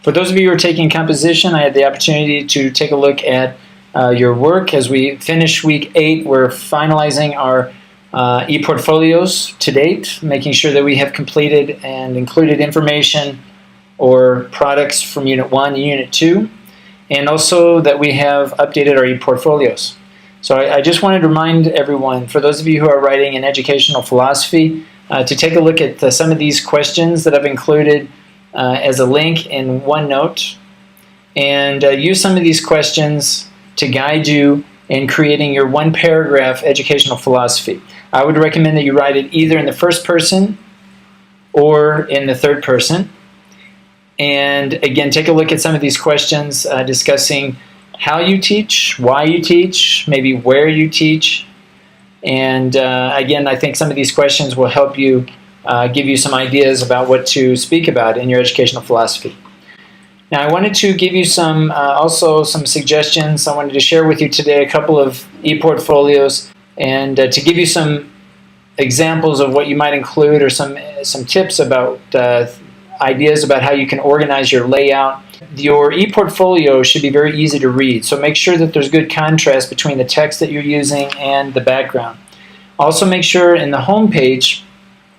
For those of you who are taking composition, I had the opportunity to take a look at your work. As we finish week 8, we're finalizing our e-portfolios to date, making sure that we have completed and included information or products from Unit 1 and Unit 2, and also that we have updated our e-portfolios. So I just wanted to remind everyone, for those of you who are writing in educational philosophy, to take a look at some of these questions that I've included as a link in OneNote, and use some of these questions to guide you in creating your one-paragraph educational philosophy. I would recommend that you write it either in the first person or in the third person. And again, take a look at some of these questions discussing how you teach, why you teach, maybe where you teach. And again, I think some of these questions will help you give you some ideas about what to speak about in your educational philosophy. Now, I wanted to give you some also some suggestions. I wanted to share with you today a couple of e-portfolios and to give you some examples of what you might include, or some tips about ideas about how you can organize your layout. Your e-portfolio should be very easy to read, so make sure that there's good contrast between the text that you're using and the background. Also, make sure in the home page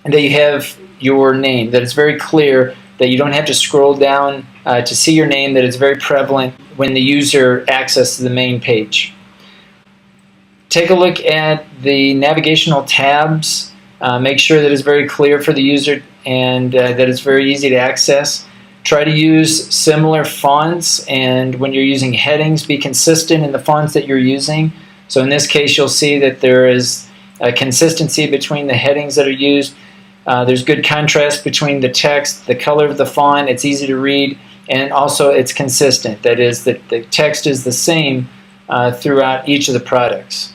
that you have your name, that it's very clear, that you don't have to scroll down to see your name, that it's very prevalent when the user accesses the main page. Take a look at the navigational tabs. Make sure that it's very clear for the user and that it's very easy to access. Try to use similar fonts, and when you're using headings, be consistent in the fonts that you're using. So in this case, you'll see that there is a consistency between the headings that are used. There's good contrast between the text, the color of the font, it's easy to read, and also it's consistent. That is, that the text is the same throughout each of the products.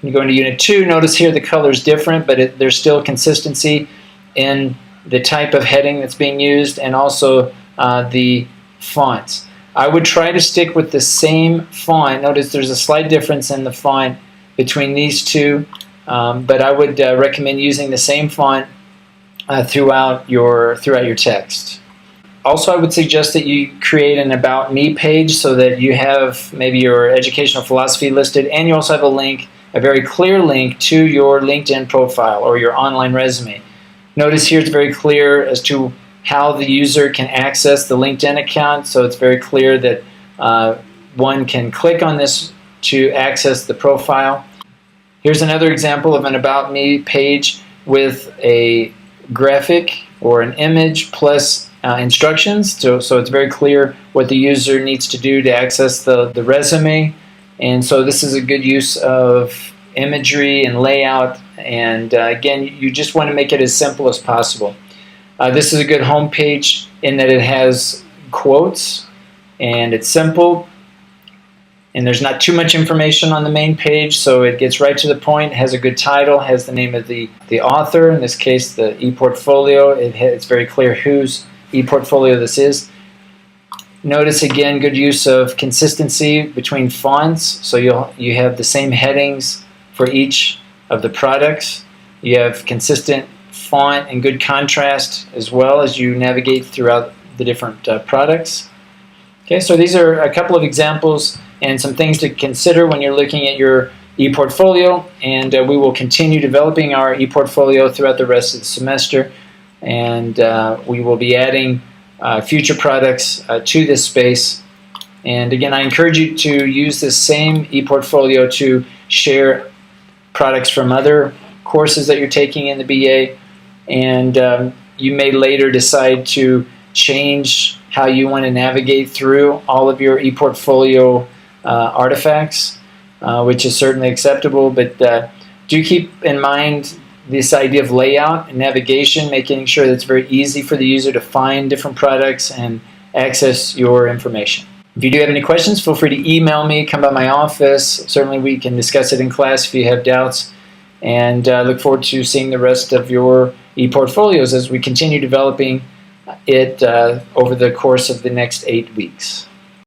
When you go into Unit 2, notice here the color is different, but there's still consistency in the type of heading that's being used, and also the fonts. I would try to stick with the same font. Notice there's a slight difference in the font between these two, but I would recommend using the same font throughout your text. Also, I would suggest that you create an About Me page so that you have maybe your educational philosophy listed, and you also have a link, a very clear link to your LinkedIn profile or your online resume. Notice here it's very clear as to how the user can access the LinkedIn account, so it's very clear that one can click on this to access the profile. Here's another example of an About Me page with a graphic or an image plus instructions, so it's very clear what the user needs to do to access the resume. And so this is a good use of imagery and layout, and again, you just want to make it as simple as possible. This is a good home page in that it has quotes, and it's simple, and there's not too much information on the main page, so it gets right to the point, has a good title, has the name of the author, in this case the e-portfolio. It's very clear whose e-portfolio this is. Notice again good use of consistency between fonts, so you have the same headings for each of the products. You have consistent font and good contrast as well as you navigate throughout the different products. Okay, so these are a couple of examples and some things to consider when you're looking at your e-portfolio, and we will continue developing our e-portfolio throughout the rest of the semester, and we will be adding future products to this space. And again, I encourage you to use this same e-portfolio to share products from other courses that you're taking in the BA, and you may later decide to change how you want to navigate through all of your e-portfolio artifacts, which is certainly acceptable, but do keep in mind this idea of layout and navigation, making sure that it's very easy for the user to find different products and access your information. If you do have any questions, feel free to email me, come by my office. Certainly we can discuss it in class if you have doubts, and look forward to seeing the rest of your e-portfolios as we continue developing it over the course of the next 8 weeks.